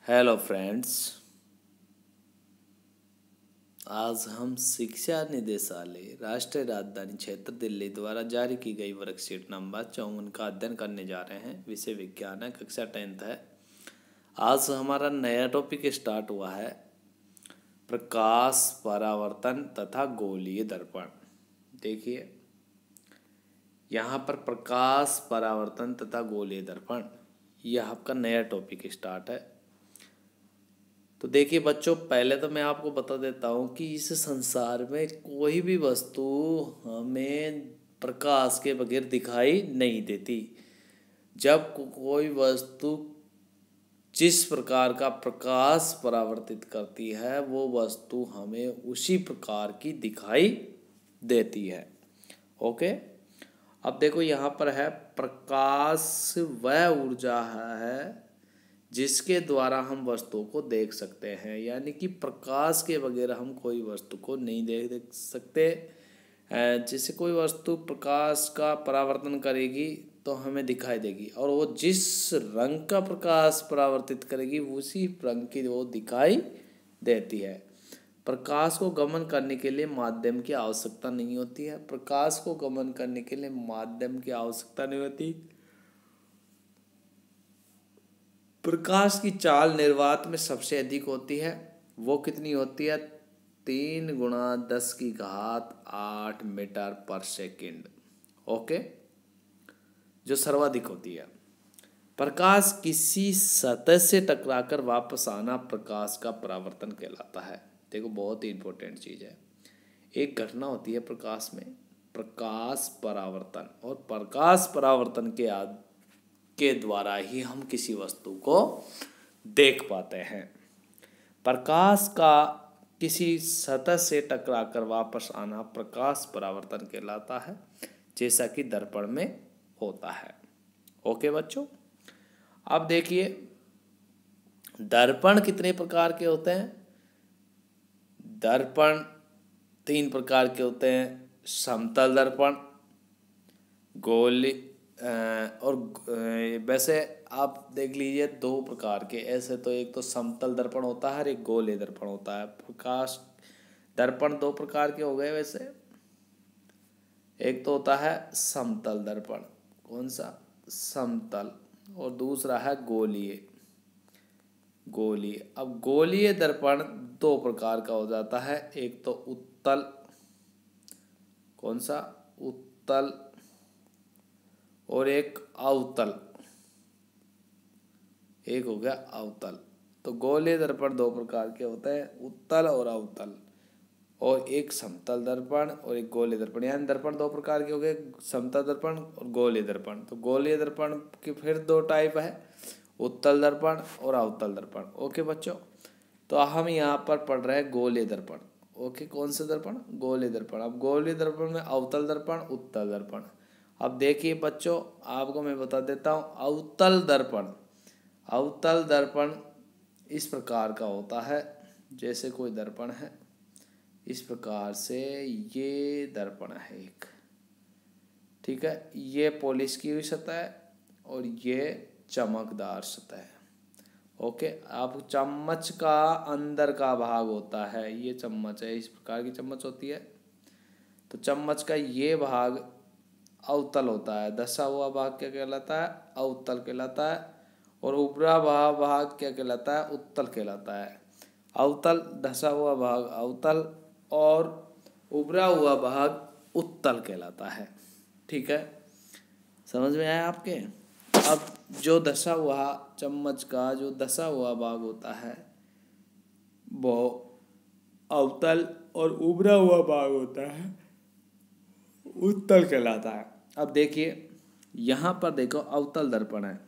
Hello friends. आज हम शिक्षा निदेशालय राष्ट्रीय राजधानी क्षेत्र दिल्ली द्वारा जारी की गई वर्कशीट नंबर 54 का अध्ययन करने जा रहे हैं। विषय विज्ञान है, कक्षा 10th है। आज हमारा नया टॉपिक स्टार्ट हुआ है, प्रकाश परावर्तन तथा गोलीय दर्पण। देखिए यहाँ पर प्रकाश परावर्तन तथा गोलीय दर्पण, यह आपका नया टॉपिक स्टार्ट है। तो देखिए बच्चों, पहले तो मैं आपको बता देता हूँ कि इस संसार में कोई भी वस्तु हमें प्रकाश के बगैर दिखाई नहीं देती। जब कोई वस्तु जिस प्रकार का प्रकाश परावर्तित करती है वो वस्तु हमें उसी प्रकार की दिखाई देती है। ओके, अब देखो यहाँ पर है, प्रकाश वह ऊर्जा है जिसके द्वारा हम वस्तुओं को देख सकते हैं। यानी कि प्रकाश के बगैर हम कोई वस्तु को नहीं देख सकते। जैसे कोई वस्तु प्रकाश का परावर्तन करेगी तो हमें दिखाई देगी, और वो जिस रंग का प्रकाश परावर्तित करेगी उसी रंग की वो दिखाई देती है। प्रकाश को गमन करने के लिए माध्यम की आवश्यकता नहीं होती है। प्रकाश को गमन करने के लिए माध्यम की आवश्यकता नहीं होती। प्रकाश की चाल निर्वात में सबसे अधिक होती है। वो कितनी होती है? 3 × 10⁸ मीटर पर सेकेंड। ओके, जो सर्वाधिक होती है। प्रकाश किसी सतह से टकराकर वापस आना प्रकाश का परावर्तन कहलाता है। देखो बहुत ही इंपॉर्टेंट चीज है। एक घटना होती है प्रकाश में, प्रकाश परावर्तन, और प्रकाश परावर्तन के द्वारा ही हम किसी वस्तु को देख पाते हैं। प्रकाश का किसी सतह से टकराकर वापस आना प्रकाश परावर्तन कहलाता है, जैसा कि दर्पण में होता है। ओके बच्चों, अब देखिए दर्पण कितने प्रकार के होते हैं। दर्पण 3 प्रकार के होते हैं, समतल दर्पण, गोली और वैसे आप देख लीजिए 2 प्रकार के। ऐसे तो एक तो समतल दर्पण होता है और एक गोलीय दर्पण होता है। प्रकाश दर्पण 2 प्रकार के हो गए वैसे। एक तो होता है समतल दर्पण, कौन सा? समतल। और दूसरा है गोलीय। अब गोलीय दर्पण 2 प्रकार का हो जाता है। एक तो उत्तल, कौन सा? उत्तल। और एक अवतल, एक हो गया अवतल। तो गोलीय दर्पण 2 प्रकार के होते हैं, उत्तल और अवतल। और एक समतल दर्पण और एक गोलीय दर्पण। यानी दर्पण 2 प्रकार के हो गए, समतल दर्पण और गोलीय दर्पण। तो गोलीय दर्पण के फिर 2 टाइप है, उत्तल दर्पण और अवतल दर्पण। ओके बच्चों, तो हम यहाँ पर पढ़ रहे हैं गोलीय दर्पण। ओके, कौन सा दर्पण? गोलीय दर्पण। अब गोलीय दर्पण में अवतल दर्पण, उत्तल दर्पण। अब देखिए बच्चों, आपको मैं बता देता हूँ अवतल दर्पण। अवतल दर्पण इस प्रकार का होता है, जैसे कोई दर्पण है इस प्रकार से, ये दर्पण है एक, ठीक है। ये पॉलिश की हुई सतह है और ये चमकदार सतह है। ओके, अब चम्मच का अंदर का भाग होता है, ये चम्मच है, इस प्रकार की चम्मच होती है। तो चम्मच का ये भाग अवतल होता है। धंसा हुआ भाग क्या कहलाता है? अवतल कहलाता है। और उभरा हुआ भाग क्या कहलाता है? उत्तल कहलाता है। अवतल, धंसा हुआ भाग अवतल, और उभरा हुआ भाग उत्तल कहलाता है। ठीक है, समझ में आया आपके? अब जो धंसा हुआ चम्मच का जो धंसा हुआ भाग होता है वो अवतल, और उभरा हुआ भाग होता है उत्तल कहलाता है। अब देखिए यहाँ पर देखो, अवतल दर्पण है,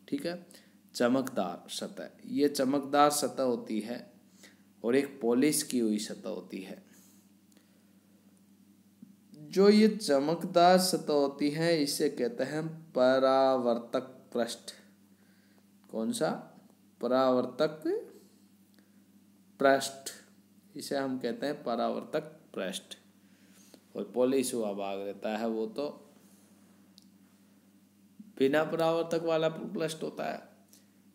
ठीक है, चमकदार सतह। ये चमकदार सतह होती है और एक पॉलिश की हुई सतह होती है। जो ये चमकदार सतह होती है इसे कहते हैं परावर्तक पृष्ठ। कौन सा? परावर्तक पृष्ठ, इसे हम कहते हैं परावर्तक पृष्ठ। और पॉलिश हुआ भाग रहता है वो तो बिना परावर्तक वाला पृष्ठ होता है।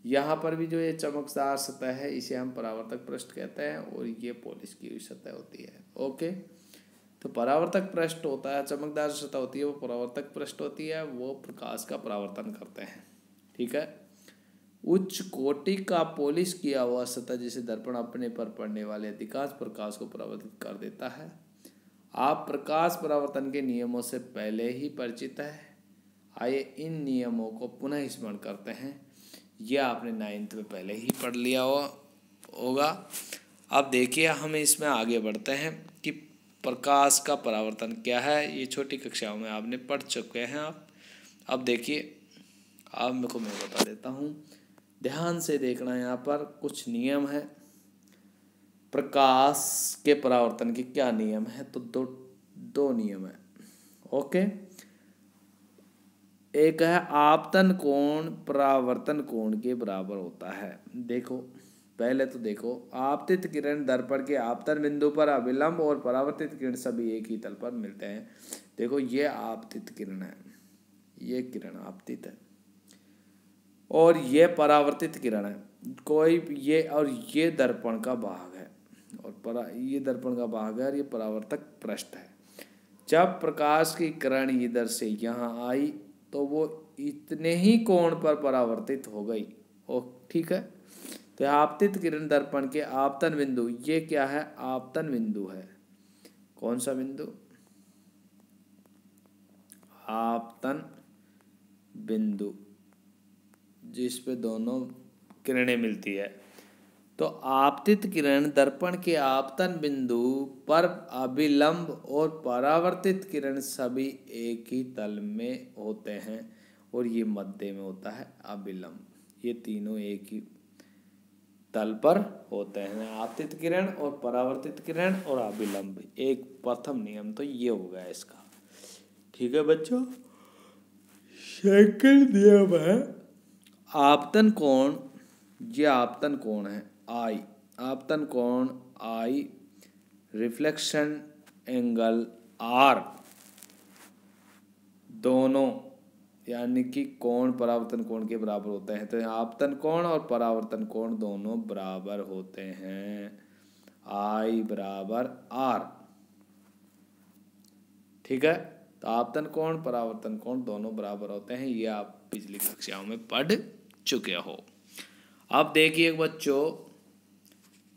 यहाँ पर भी जो ये चमकदार सतह है इसे हम परावर्तक पृष्ठ कहते हैं और ये पॉलिश की हुई सतह होती है। ओके, तो परावर्तक पृष्ठ होता है, चमकदार सतह होती है वो परावर्तक पृष्ठ होती है, वो प्रकाश का परावर्तन करते हैं। ठीक है। उच्च कोटि का पॉलिश किया हुआ सतह जिसे दर्पण अपने पर पड़ने वाले अधिकांश प्रकाश को परावर्तित कर देता है। आप प्रकाश परावर्तन के नियमों से पहले ही परिचित है। आइए इन नियमों को पुनः स्मरण करते हैं। यह आपने 9th में पहले ही पढ़ लिया होगा। अब देखिए हम इसमें आगे बढ़ते हैं कि प्रकाश का परावर्तन क्या है। ये छोटी कक्षाओं में आपने पढ़ चुके हैं आप। अब देखिए, अब मैं बता देता हूँ, ध्यान से देखना। यहाँ पर कुछ नियम है प्रकाश के परावर्तन के। क्या नियम है? तो दो नियम है। ओके, एक है आपतन कोण परावर्तन कोण के बराबर होता है। देखो, पहले तो देखो, आपतित किरण दर्पण के आपतन बिंदु पर अभिलंब और परावर्तित किरण सभी एक ही तल पर मिलते हैं। देखो, ये आपतित किरण है, ये किरण आपतित है और ये परावर्तित किरण है। कोई ये और ये दर्पण का भाग है और ये दर्पण का भाग है और ये परावर्तक पृष्ठ है। जब प्रकाश की किरण इधर से यहाँ आई तो वो इतने ही कोण पर परावर्तित हो गई। ओ ठीक है। तो आपतित किरण दर्पण के आपतन बिंदु, ये क्या है? आपतन बिंदु है। कौन सा बिंदु? आपतन बिंदु, जिस पे दोनों किरणें मिलती है। तो आपतित किरण दर्पण के आपतन बिंदु पर अभिलंब और परावर्तित किरण सभी एक ही तल में होते हैं और ये मध्य में होता है अभिलंब। ये तीनों एक ही तल पर होते हैं, आपतित किरण और परावर्तित किरण और अभिलंब। एक प्रथम नियम तो ये हो गया इसका। ठीक है बच्चों। सेकंड नियम है आपतन कोण। ये आपतन कोण है आई, आपतन कोण आई, रिफ्लेक्शन एंगल आर, दोनों यानी कि कोण परावर्तन कोण के बराबर होते हैं। तो आपतन कोण और परावर्तन कोण दोनों बराबर होते हैं, आई बराबर आर। ठीक है। तो आपतन कोण परावर्तन कोण दोनों बराबर होते हैं, ये आप पिछली कक्षाओं में पढ़ चुके हो। अब देखिए बच्चों,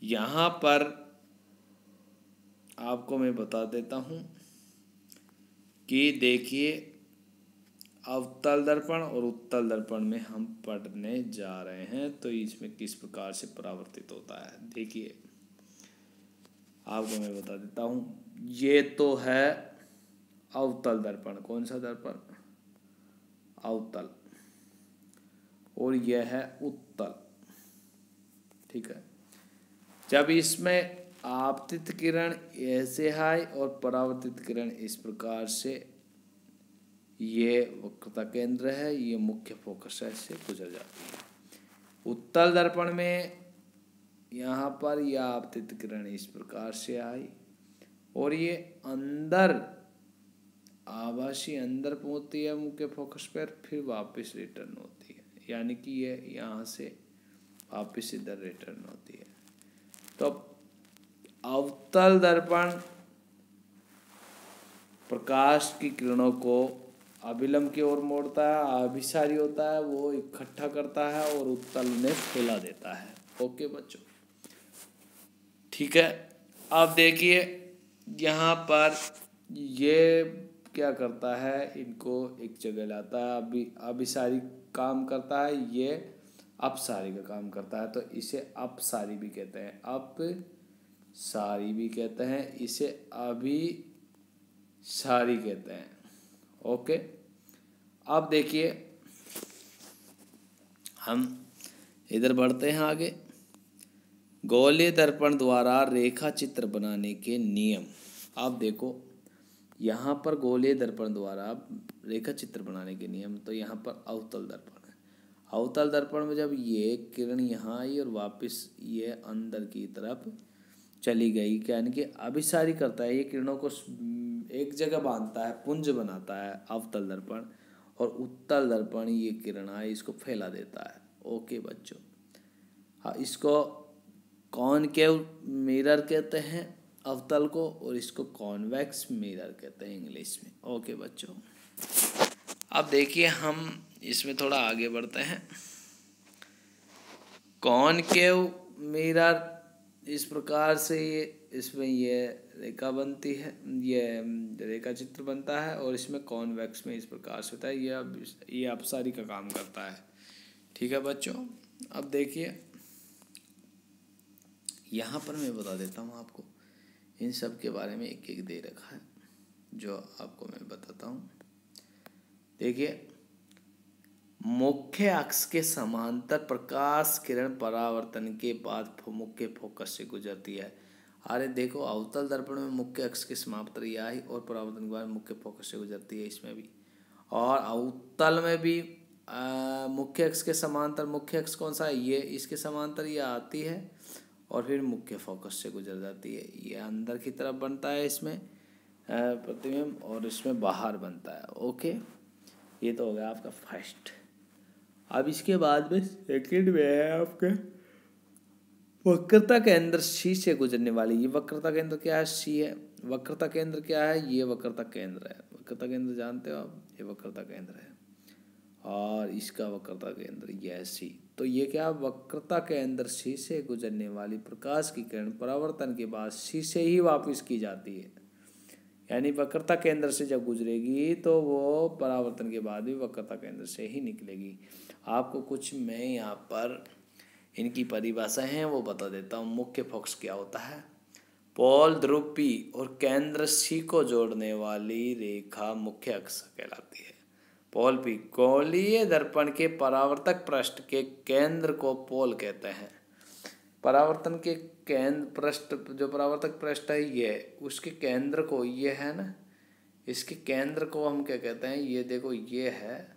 यहाँ पर आपको मैं बता देता हूँ कि देखिए अवतल दर्पण और उत्तल दर्पण में हम पढ़ने जा रहे हैं तो इसमें किस प्रकार से परावर्तित होता है। देखिए आपको मैं बता देता हूँ, ये तो है अवतल दर्पण। कौन सा दर्पण? अवतल। और यह है उत्तल। ठीक है। जब इसमें आपतित किरण ऐसे है और परावर्तित किरण इस प्रकार से, ये वक्रता केंद्र है, ये मुख्य फोकस है, इससे गुजर जाती है। उत्तल दर्पण में यहाँ पर यह आपतित किरण इस प्रकार से आई और ये अंदर आभासी अंदर पहुंचती है मुख्य फोकस पर, फिर वापस रिटर्न होती है, यानी कि ये यहाँ से वापस इधर रिटर्न होती है। तो अवतल दर्पण प्रकाश की किरणों को अभिलंब की ओर मोड़ता है, अभिसारी होता है, वो इकट्ठा करता है और उत्तल में फैला देता है। ओके बच्चों, ठीक है। अब देखिए यहाँ पर ये क्या करता है, इनको एक जगह लाता है, अभिसारी काम करता है, ये अपसारी का काम करता है। तो इसे अपसारी भी कहते हैं, अपसारी भी कहते हैं, इसे अभिसारी कहते हैं। ओके। अब देखिए हम इधर बढ़ते हैं आगे। गोलीय दर्पण द्वारा रेखा चित्र बनाने के नियम। आप देखो यहाँ पर गोलीय दर्पण द्वारा रेखा चित्र बनाने के नियम। तो यहाँ पर अवतल दर्पण है। अवतल दर्पण में जब ये किरण यहाँ आई और वापस ये अंदर की तरफ चली गई, यानी कि अभिसारी करता है, ये किरणों को एक जगह बांधता है, पुंज बनाता है अवतल दर्पण। और उत्तल दर्पण ये किरण है इसको फैला देता है। ओके बच्चों, हाँ, इसको कॉनकेव मिरर कहते हैं अवतल को, और इसको कॉन्वेक्स मिरर कहते हैं इंग्लिश में। ओके बच्चों, अब देखिए हम इसमें थोड़ा आगे बढ़ते हैं। कॉनकेव मिरर इस प्रकार से इसमें ये रेखा बनती है, ये रेखा चित्र बनता है, और इसमें कॉन्वेक्स में इस प्रकार से होता है। ये अपसारी का काम करता है। ठीक है बच्चों, अब देखिए यहाँ पर मैं बता देता हूँ आपको, इन सब के बारे में एक एक दे रखा है जो आपको मैं बताता हूँ। देखिए, मुख्य अक्ष के समांतर प्रकाश किरण परावर्तन के बाद मुख्य फोकस से गुजरती है। अरे देखो, अवतल दर्पण में मुख्य अक्ष के समांतर रियाई और परावर्तन के बाद मुख्य फोकस से गुजरती है, इसमें भी। और अवतल में भी मुख्य अक्ष के समांतर, मुख्य अक्ष कौन सा है, ये इसके समांतर ये आती है और फिर मुख्य फोकस से गुजर जाती है। ये अंदर की तरफ बनता है इसमें प्रतिबिंब, और इसमें बाहर बनता है। ओके, ये तो हो गया आपका फर्स्ट। अब इसके बाद में सेकंड में है आपके वक्रता केंद्र सी से गुजरने वाली। ये वक्रता केंद्र क्या है, सी है। वक्रता केंद्र क्या है, ये वक्रता केंद्र है। वक्रता केंद्र जानते हो आप, ये वक्रता केंद्र है, और इसका वक्रता केंद्र ये है सी। तो ये क्या, वक्रता केंद्र सी से गुजरने वाली प्रकाश की किरण परावर्तन के बाद सी से ही वापस की जाती है। यानी वक्रता केंद्र से जब गुजरेगी तो वो परावर्तन के बाद भी वक्रता केंद्र से ही निकलेगी। आपको कुछ मैं यहाँ पर इनकी परिभाषाएं हैं वो बता देता हूँ। मुख्य फोकस क्या होता है, पोल ध्रुव पी और केंद्र सी को जोड़ने वाली रेखा मुख्य अक्ष कहलाती है। पोल पी, गोलीय दर्पण के परावर्तक पृष्ठ के केंद्र को पोल कहते हैं। परावर्तन के केंद्र पृष्ठ, जो परावर्तक पृष्ठ है ये, उसके केंद्र को, ये है ना, इसके केंद्र को हम क्या कहते हैं, ये देखो ये है,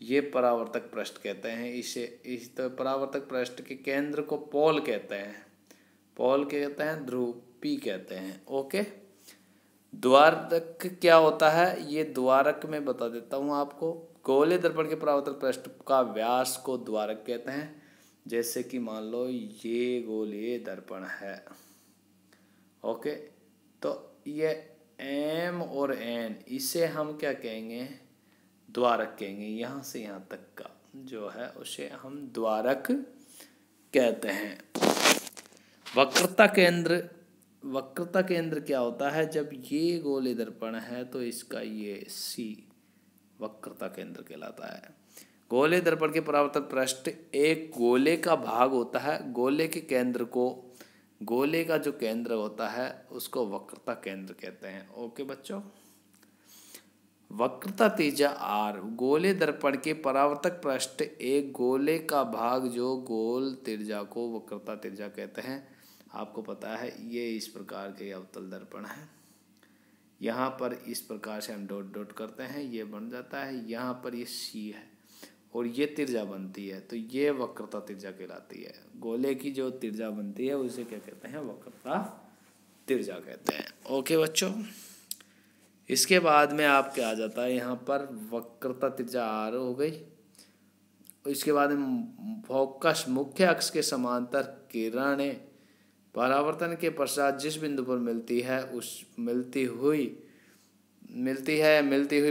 ये परावर्तक पृष्ठ कहते हैं इसे। इस तो परावर्तक पृष्ठ के केंद्र को पोल कहते हैं, पोल कहते हैं, ध्रुव पी कहते हैं। ओके, द्वारक क्या होता है, ये द्वारक में बता देता हूँ आपको। गोले दर्पण के परावर्तक पृष्ठ का व्यास को द्वारक कहते हैं। जैसे कि मान लो ये गोलीय दर्पण है। ओके, तो ये एम और एन, इसे हम क्या कहेंगे, द्वारक कहेंगे। यहाँ से यहाँ तक का जो है उसे हम द्वारक कहते हैं। वक्रता केंद्र, वक्रता केंद्र क्या होता है, जब ये गोले दर्पण है तो इसका ये सी वक्रता केंद्र कहलाता है। गोले दर्पण के परावर्तक पृष्ठ एक गोले का भाग होता है। गोले के केंद्र को, गोले का जो केंद्र होता है उसको वक्रता केंद्र कहते हैं। ओके बच्चों, वक्रता त्रिज्या आर, गोले दर्पण के परावर्तक पृष्ठ एक गोले का भाग जो गोल त्रिज्या को वक्रता त्रिज्या कहते हैं। आपको पता है ये इस प्रकार के अवतल दर्पण है। यहाँ पर इस प्रकार से हम डॉट डॉट करते हैं, ये बन जाता है। यहाँ पर ये सी है और ये त्रिज्या बनती है, तो ये वक्रता त्रिज्या कहलाती है। गोले की जो त्रिज्या बनती है उसे क्या कहते हैं, वक्रता त्रिज्या कहते हैं। ओके बच्चों, इसके बाद में आपके आ जाता है यहाँ पर वक्रता त्रिज्या आर हो गई। इसके बाद में फोकस, मुख्य अक्ष के समांतर किरणें परावर्तन के पश्चात जिस बिंदु पर मिलती है, उस मिलती हुई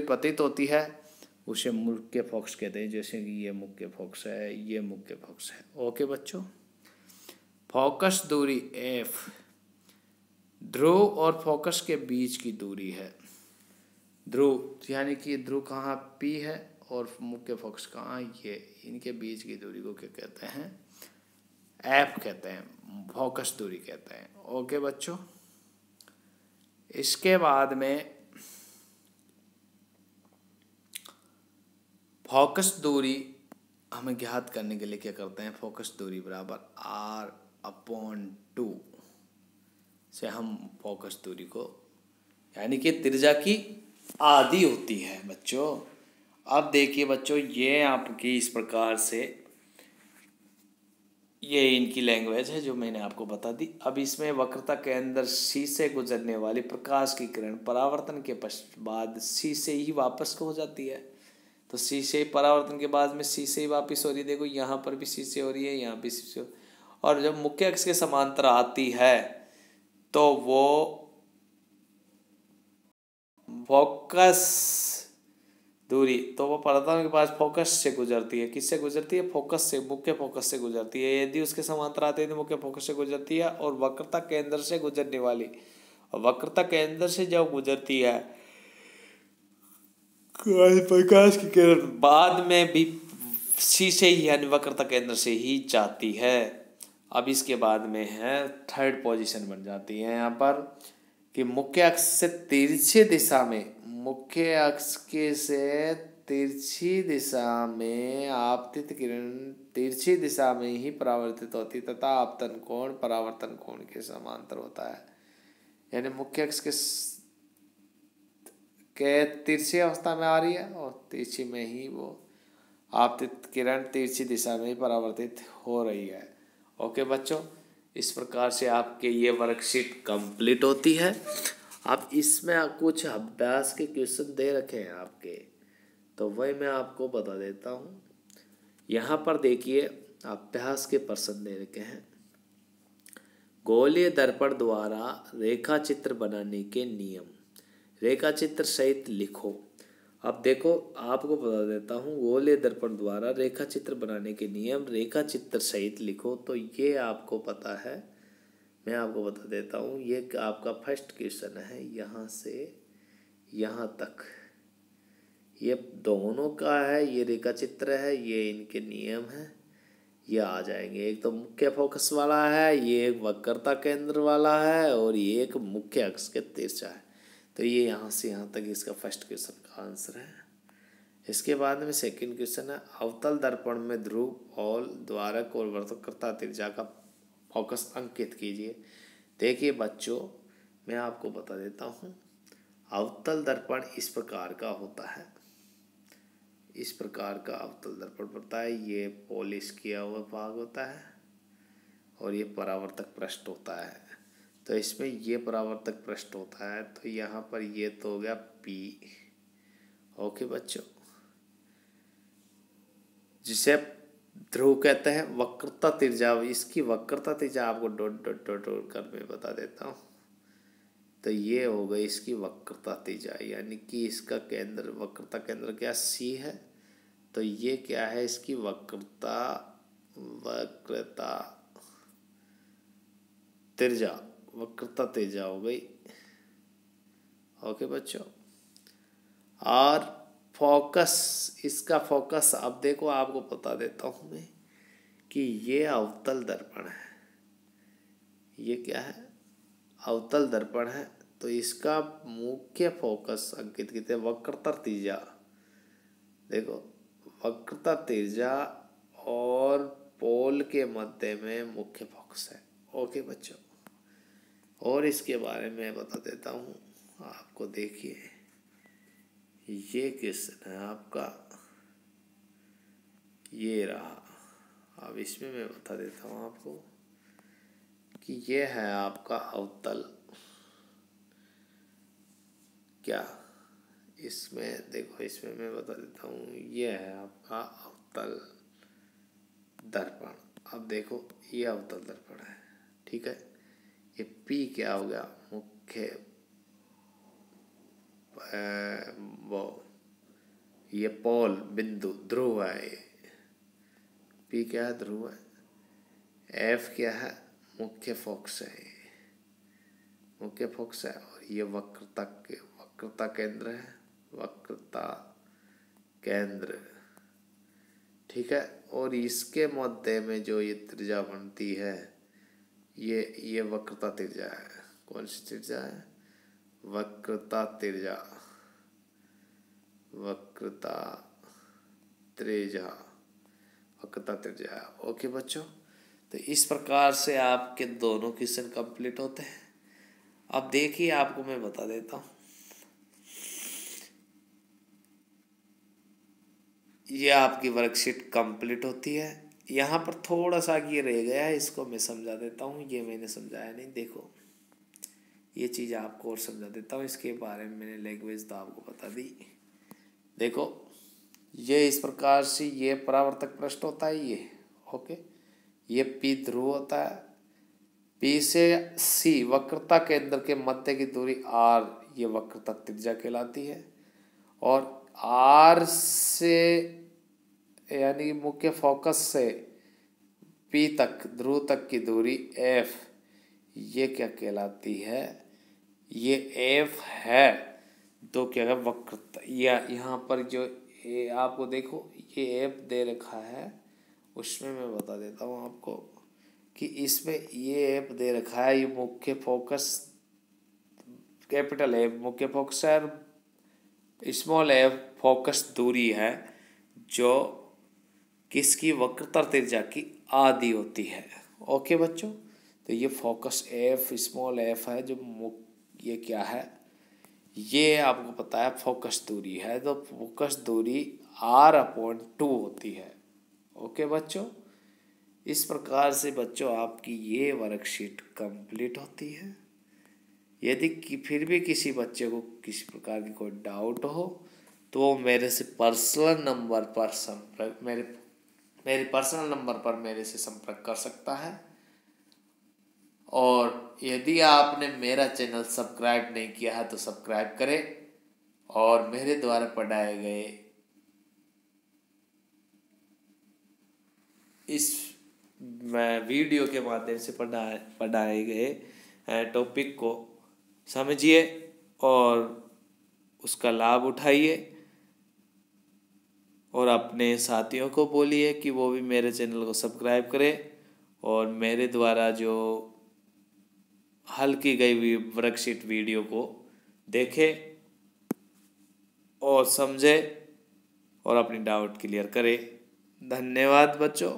पतित होती है, उसे मुख्य फोकस कहते हैं। जैसे कि ये मुख्य फोकस है, ये मुख्य फोकस है। ओके बच्चों, फोकस दूरी एफ ध्रुव और फोकस के बीच की दूरी है। ध्रुव यानी कि ध्रुव कहाँ पी है और मुख्य फोकस कहाँ, ये, इनके बीच की दूरी को क्या कहते हैं, एफ कहते हैं, फोकस दूरी कहते हैं। ओके बच्चों, इसके बाद में फोकस दूरी हमें ज्ञात करने के लिए क्या करते हैं, फोकस दूरी बराबर R/2 से हम फोकस दूरी को, यानी कि त्रिज्या की आधी होती है बच्चों। अब देखिए बच्चों, ये आपकी इस प्रकार से ये इनकी लैंग्वेज है जो मैंने आपको बता दी। अब इसमें वक्रता के अंदर सी से गुजरने वाली प्रकाश की किरण परावर्तन के बाद सी से ही वापस हो जाती है। तो सी से परावर्तन के बाद में सी से ही वापिस हो रही है। देखो यहाँ पर भी सी से हो रही है, यहाँ भी सी से और जब मुख्य अक्ष के समांतर आती है तो वो फोकस दूरी, तो वो परावर्तन के पास फोकस से गुजरती है। किससे गुजरती है? फोकस से, मुख्य फोकस से गुजरती है। यदि उसके समांतर आते हैं तो मुख्य फोकस से गुजरती है और वक्रता केंद्र से गुजरने वाली, और वक्रता केंद्र से जब गुजरती है प्रकाश की किरण बाद में भी सी से ही यानी वक्रता केंद्र से ही जाती है। अब इसके बाद में है थर्ड पोजीशन बन जाती है यहाँ पर कि मुख्य अक्ष से तिरछी दिशा में, मुख्य अक्ष के से तिरछी दिशा में आपतित किरण तिरछी दिशा में ही परावर्तित होती तथा आपतन कोण परावर्तन कोण के समांतर होता है। यानी मुख्य अक्ष के तिरछी अवस्था में आ रही है और तिरछी में ही वो आपतित किरण तिरछी दिशा में ही परावर्तित हो रही है। ओके बच्चों, इस प्रकार से आपके ये वर्कशीट कंप्लीट होती है। अब इसमें कुछ अभ्यास के क्वेश्चन दे रखे हैं आपके, तो वही मैं आपको बता देता हूँ। यहाँ पर देखिए अभ्यास के प्रश्न दे रखे हैं। गोलीय दर्पण द्वारा रेखा चित्र बनाने के नियम, रेखा चित्र सहित लिखो। अब देखो आपको बता देता हूँ, गोलीय दर्पण द्वारा रेखा चित्र बनाने के नियम, रेखा चित्र सहित लिखो। तो ये आपको पता है, मैं आपको बता देता हूँ। ये आपका फर्स्ट क्वेश्चन है, यहाँ से यहाँ तक ये दोनों का है, ये रेखा चित्र है, ये इनके नियम है, ये आ जाएंगे। एक तो मुख्य फोकस वाला है, ये एक वक्रता केंद्र वाला है और ये एक मुख्य अक्ष के तिरछा है। तो ये यहाँ से यहाँ तक इसका फर्स्ट क्वेश्चन का आंसर है। इसके बाद में सेकंड क्वेश्चन है, अवतल दर्पण में ध्रुव, पोल, द्वारक और वक्रता तिरछा का फोकस अंकित कीजिए। देखिए बच्चों, मैं आपको बता देता हूँ, अवतल दर्पण इस प्रकार का होता है, इस प्रकार का अवतल दर्पण पड़ता है। ये पॉलिश किया हुआ भाग होता है और ये परावर्तक पृष्ठ होता है। तो इसमें ये परावर्तक पृष्ठ होता है, तो यहाँ पर ये तो हो गया P। ओके बच्चों, जिसे ध्रुव कहते हैं। वक्रता तिरछा, इसकी वक्रता तिरछा आपको डॉट डॉट डॉट डॉट कर मैं बता देता हूँ। तो ये हो गई इसकी वक्रता तिरछा, यानी कि इसका केंद्र, वक्रता केंद्र क्या C है, तो ये क्या है इसकी वक्रता तिरछा, वक्रता तिरछा हो गई। ओके बच्चों, और फोकस, इसका फोकस, अब देखो आपको बता देता हूँ मैं कि ये अवतल दर्पण है, ये क्या है, अवतल दर्पण है। तो इसका मुख्य फोकस अंकित कितने, वक्रता तिरछा। देखो वक्रता तिरछा और पोल के मध्य में मुख्य फोकस है। ओके बच्चों, और इसके बारे में बता देता हूँ आपको। देखिए ये क्वेश्चन है आपका, ये रहा। अब इसमें मैं बता देता हूँ आपको कि ये है आपका अवतल, क्या इसमें देखो, इसमें मैं बता देता हूँ, ये है आपका अवतल दर्पण। अब देखो ये अवतल दर्पण है, ठीक है। ये P क्या हो गया, मुख्य वो ये पोल बिंदु ध्रुव है, ये P क्या है, ध्रुव है। F क्या है, मुख्य फोकस है, मुख्य फोकस है। और ये वक्रता केंद्र है, वक्रता केंद्र, ठीक है। और इसके मध्य में जो ये त्रिज्या बनती है, ये वक्रता त्रिज्या है। कौन सी त्रिज्या है, वक्रता त्रिज्या, वक्रता त्रिज्या, वक्रता त्रिज्या। ओके बच्चों, तो इस प्रकार से आपके दोनों क्वेश्चन कंप्लीट होते हैं। अब देखिए आपको मैं बता देता हूँ, ये आपकी वर्कशीट कंप्लीट होती है। यहाँ पर थोड़ा सा ये रह गया है, इसको मैं समझा देता हूँ, ये मैंने समझाया नहीं। देखो ये चीज़ आपको और समझा देता हूँ, इसके बारे में मैंने लैंग्वेज तो आपको बता दी। देखो ये इस प्रकार से ये परावर्तक पृष्ठ होता है ये। ओके, ये पी ध्रुव होता है। पी से सी वक्रता केंद्र के मध्य की दूरी आर, ये वक्रता त्रिज्या कहलाती है। और आर से यानी मुख्य फोकस से पी तक ध्रुव तक की दूरी एफ, ये क्या कहलाती है, ये एफ है। तो क्या है वक्रता, या यहाँ पर जो आपको देखो ये एफ दे रखा है, उसमें मैं बता देता हूँ आपको कि इसमें ये एफ दे रखा है, ये मुख्य फोकस कैपिटल एफ मुख्य फोकस है, स्मॉल एफ फोकस दूरी है जो किसकी, वक्रता त्रिज्या की आधी होती है। ओके बच्चों, तो ये फोकस एफ स्मॉल एफ है जो ये क्या है, ये आपको पता है फोकस दूरी है। तो फोकस दूरी r/2 होती है। ओके बच्चों, इस प्रकार से बच्चों आपकी ये वर्कशीट कंप्लीट होती है। यदि फिर भी किसी बच्चे को किसी प्रकार की कोई डाउट हो तो वो मेरे से पर्सनल नंबर पर संपर्क मेरे पर्सनल नंबर पर मेरे से संपर्क कर सकता है। और यदि आपने मेरा चैनल सब्सक्राइब नहीं किया है तो सब्सक्राइब करें और मेरे द्वारा पढ़ाए गए इस वीडियो के माध्यम से पढ़ाए गए टॉपिक को समझिए और उसका लाभ उठाइए और अपने साथियों को बोलिए कि वो भी मेरे चैनल को सब्सक्राइब करें और मेरे द्वारा जो हल की गई वर्कशीट वीडियो को देखें और समझे और अपनी डाउट क्लियर करें। धन्यवाद बच्चों।